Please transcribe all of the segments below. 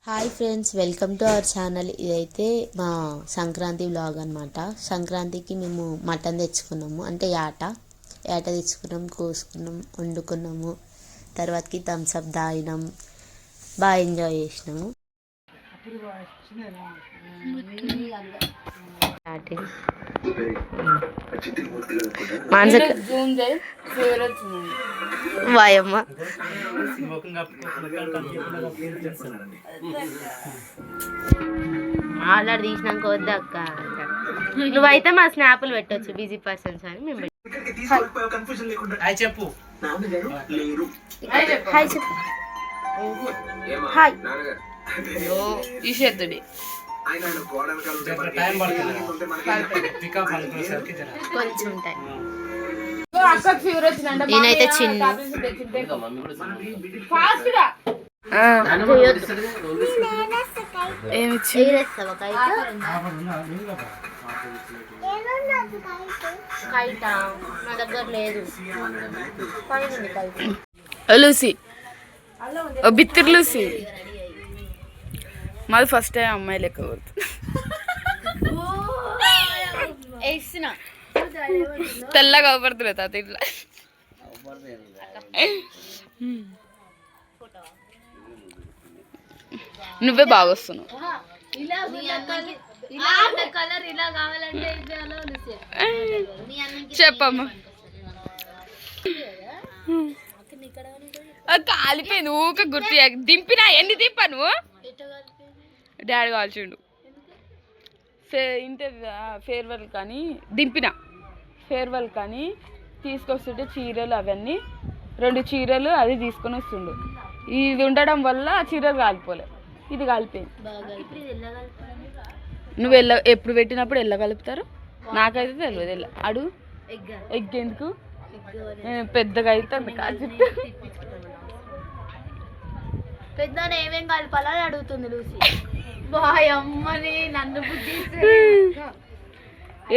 Hi friends, welcome to our channel. ఇదైతే మా Sankranti vlog అనమాట. సంక్రాంతికి మేము మటన్ తెచ్చుకున్నాము, అంటే ఏట తెచ్చుకున్నాం, కోసుకున్నాం, వండుకున్నాము. తర్వాతకి థమ్స్అప్ తాగినాం, బాగా ఎంజాయ్ చేసినాము. వాయమ్మ ఆల్రెడీ తీసినాక వద్దక్క. నువ్వైతే మా స్నాపులు పెట్టవచ్చు, బిజీ పర్సన్స్ అని మేము చెప్పు. హాయ్ చెప్పు. హాయ్ ఈషత్తుడి కొంచెం టైం. నేనైతే చిన్న నా దగ్గర లేదు. లూసీ బిత్తిరి లూసీ మాది ఫస్ట్ టైం అమ్మాయి లెక్క తెల్లగా అవపడుతుంది తాత ఇట్లా. నువ్వే బాగా వస్తున్నావు. చెప్పమ్మా. కాలిపోయింది ఊక గుర్తు దింపినా. ఎన్ని దింపా నువ్వు? డాడీ కాల్చిండు. ఫేర్వెల్ కానీ దింపిన. ఫేర్వెల్ కానీ తీసుకొస్తుంటే చీరలు అవన్నీ 2 చీరలు అది తీసుకొని వస్తుండు. ఇది ఉండడం వల్ల చీరలు కాలిపోలే, ఇది కాలిపోయింది. నువ్వు ఎప్పుడు పెట్టినప్పుడు ఎల్ల కలుపుతారు నాకైతే తెలియదు. అడుగు ఎగ్ ఎందుకు పెద్దగా అయితే కాల్చుట్టు పెద్ద ఏమేం కలపాలని అడుగుతుంది లూసీ. అమ్మని నన్ను బుద్ధి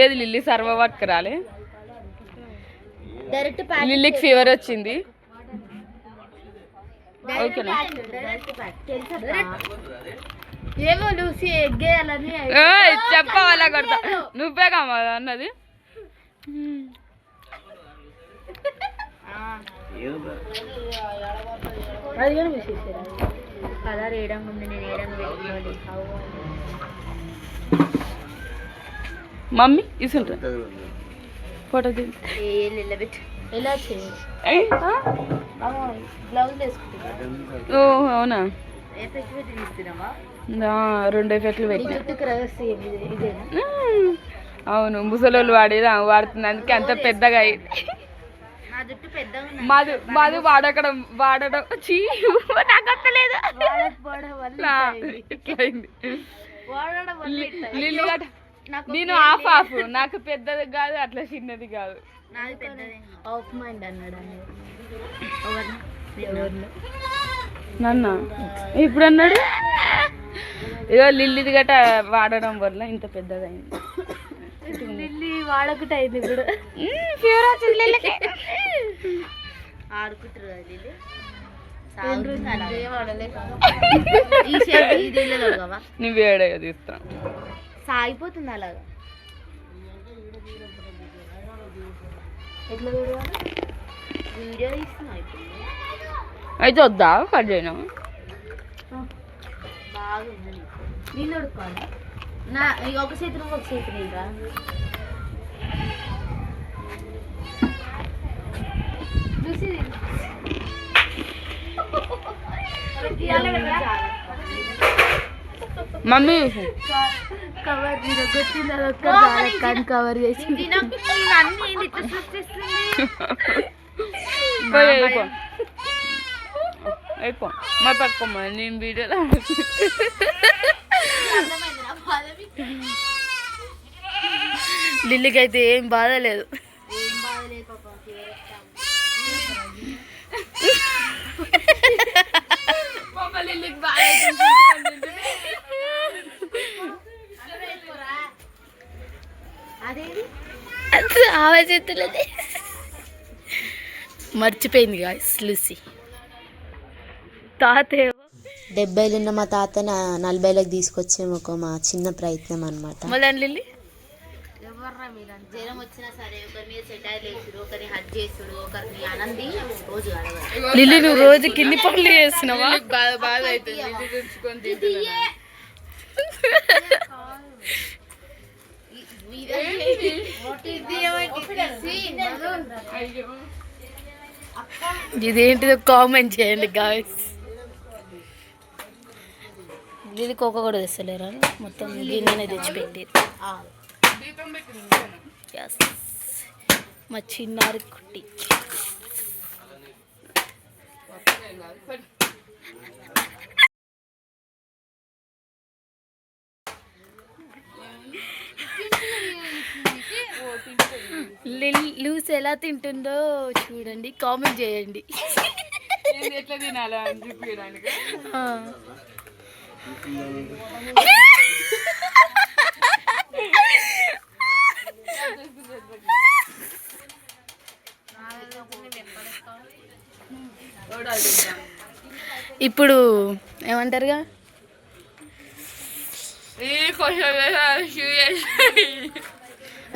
ఏది లిల్లీ సర్వ పట్టుకురాలే. డైరెక్ట్ లిల్లీకి ఫీవర్ వచ్చింది. ఓకేనా? ఏమో లూసీ ఎగ్గేయాలని చెప్పవాలా కొడతా. నువ్వే కామా అన్నది. అది కానీ విశేష కలర్ వేయడం ముందు నేను వేయడం పెట్టుకోండి. మమ్మీ ఇసుంటా ఫోటో నిలబెట్టు. ఎలా చేయాలి? బ్లౌజ్ వేసుకుంటున్నా. ఓ అవునా? ఎఫెక్ట్ పెట్టి తీస్తున్నావా? 2 ఎఫెక్ట్లు పెట్టి. ఇదేనా? అవును, ముసలోళ్ళు వాడుతుంది, అందుకే అంత పెద్దగా అయింది. మాది వాడడం చీ నాకు వస్తలేదు. నేను హాఫ్ నాకు పెద్దది కాదు, అట్లా చిన్నది కాదు. నన్న ఇప్పుడు అన్నాడు. ఇగో లిల్లీది గట్ట వాడడం వల్ల ఇంత పెద్దగా అయింది. లిల్లీ వాడకుట అయింది ఇప్పుడు. ఫీవర్ వచ్చింది లిల్లీకి. ఆడుకుంటారు లిల్లీ. నువ్వు ఏడగా తీస్తా సాగిపోతుంది అలాగా. ఎట్లా వీడియో తీస్తున్నా అయితే వద్దా కట్ చేయను. బాగుంది. నీళ్ళు ఉడుకోవాలి. నా ఒక చేతి నువ్వు ఒక చేతి నీళ్ళ మమ్మీ కవర్ కానీ కవర్ చేసి అయిపో మా పట్టుకోమ్మా. నేను వీడియోలో లిల్లీకి అయితే ఏం బాధ లేదు. ఆలోచిస్తున్నది మర్చిపోయింది గాయ్స్ లూసీ. తాతేమో 70 ఉన్న మా తాత 40లకు తీసుకొచ్చే ఒక మా చిన్న ప్రయత్నం అనమాట. జ్వరం వచ్చినా సరే ఒకరి మీద సెటైర్లు వేసుడు, ఒకరిని హజ్ చేసుడు, ఒకరిని అనంది రోజు లిల్లీ నువ్వు రోజు కిన్ని పనులు చేస్తున్నావా? బాధ అవుతుంది. ఇదేంటిదో కామెంట్ చేయండి గాయ్స్. ఇది కోక కూడా తెస్తలేరా? మొత్తం గిన్నెనే తెచ్చిపెట్టి మా చిన్నారి కుట్టి. లూస్ ఎలా తింటుందో చూడండి, కామెంట్ చేయండి. ఎట్లా తినాలా అని చూపించడానికి. ఇప్పుడు ఏమంటారుగా,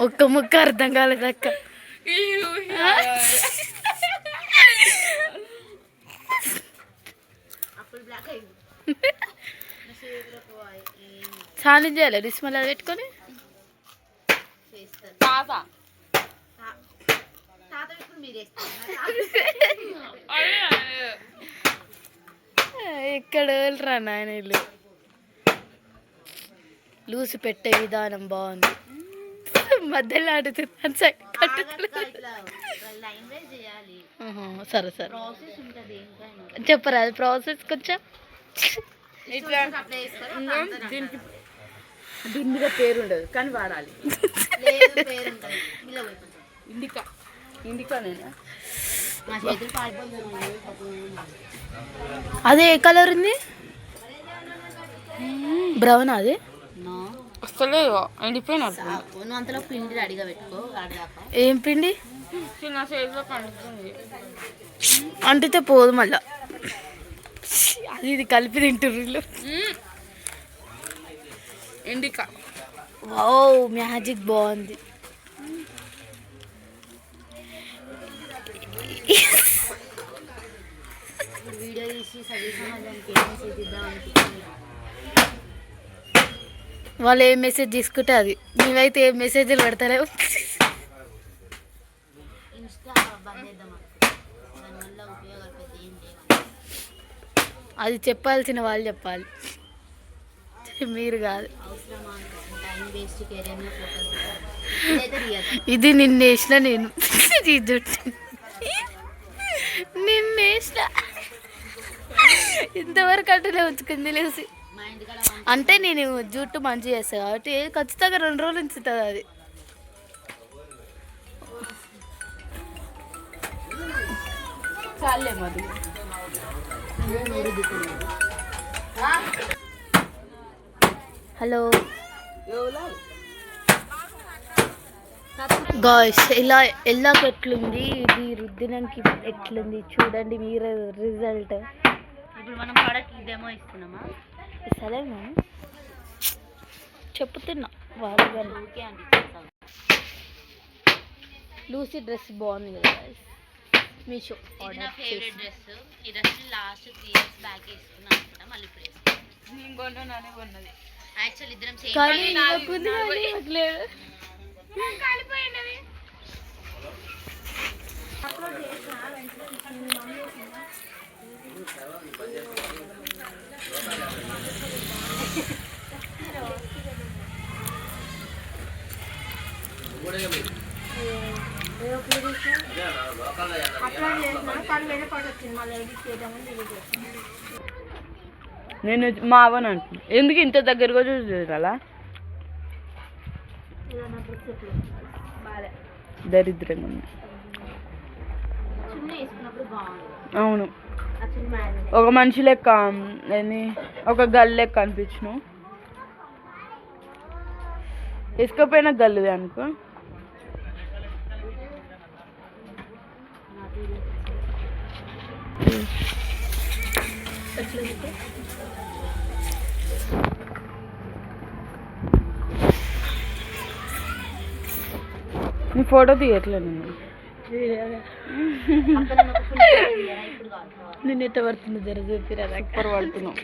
ఒక్క ముక్క అర్థం కాలేదక్క. ఛాలెంజ్ చేయాలి రిస్మల్ పెట్టుకొని. ఎక్కడ వెళ్ళరా నాయన ఇల్లు. లూసి పెట్టే విధానం బాగుంది. మధ్యలో ఆడుతుంది. సరే సరే చెప్పరా అది ప్రాసెస్ కొంచెం. దీనికి పేరు ఉండదు కానీ వాడాలి. అదే ఏ కలర్ ఉంది? బ్రౌన్. అది వస్తలేదు, ఎండిపోయినా. అంతలో పిండి రెడీగా పెట్టుకో. ఏం పిండి? చిన్న సైజులో పండుతుంది, అంటితే పోదు మళ్ళా. అది ఇది కలిపి తింటుర్రు. ఎండిక. వావ్ మ్యాజిక్ బాగుంది. వీడియో తీసి వాళ్ళు ఏం మెసేజ్ తీసుకుంటే అది. మేమైతే ఏం మెసేజ్లు పెడతారేమో. అది చెప్పాల్సిన వాళ్ళు చెప్పాలి, మీరు కాదు. ఇది నిన్న వేసిన నేను. నిన్న వేసిన ఇంతవరకు అట్టనే ఉంచుకుంది లేసి. అంటే నేను జుట్టు మంచిగా చేస్తాను కాబట్టి ఖచ్చితంగా 2 రోజులు ఉంచుతుంది అది. చాలే మరి. హలో గాయ్స్, ఎల్లాకి ఎట్లుంది, ఇది రుద్దినానికి ఎట్లుంది చూడండి మీరు రిజల్ట్. ఇప్పుడు మనం ప్రోడక్ట్ డెమో ఇస్తున్నామా? సరే మేము చెప్తున్నా వాళ్ళు. లూసీ డ్రెస్ బాగుంది కదా guys, Meesho order favourite dress. ఈ డ్రెస్ లాస్ట్ 3 years బ్యాక్ వేసుకున్నా అనుకుంటా, మళ్ళీ ఇప్పుడు వేసుకున్నాను. కొన్నది యాక్చువల్లీ ఇద్దరం సేమ్. కాలిపోయింది. నేను మా అవని అంటున్నా. ఎందుకు ఇంత దగ్గరగా చూసాలా? దరిద్రంగా ఉంది. అవును, ఒక మనిషి లెక్క, ఒక గల్ లెక్క అనిపించను. వేసుకపోయినా గల్లుది అనుకో. ఫోటో తీయట్లేదు నేను ఎట్ట పడుతుంది జర చూపిరా సూపర్ పడుతున్నావు.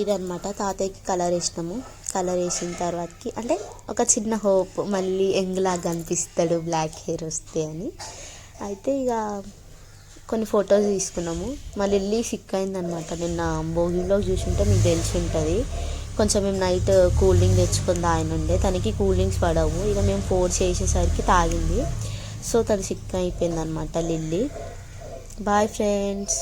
ఇదనమాట తాతయ్యకి కలర్ వేసినాము. కలర్ వేసిన తర్వాతకి అంటే ఒక చిన్న హోప్ మళ్ళీ యంగ్లాగా అనిపిస్తాడు బ్లాక్ హెయిర్ వస్తే అని. అయితే ఇక కొన్ని ఫొటోస్ తీసుకున్నాము. మళ్ళీ వెళ్ళి సిక్ అయిందనమాట. నిన్న భోగిలో చూసుంటే మీకు తెలిసి ఉంటుంది. కొంచెం మేము నైట్ కూల్ డ్రింక్ తెచ్చుకొని తాగినుండే, తనకి కూల్ డ్రింక్స్ పడవు. ఇక మేము ఫోర్స్ చేసేసరికి తాగింది. సో తను సిక్ అయిపోయింది అనమాట లిల్లీ. Bye friends.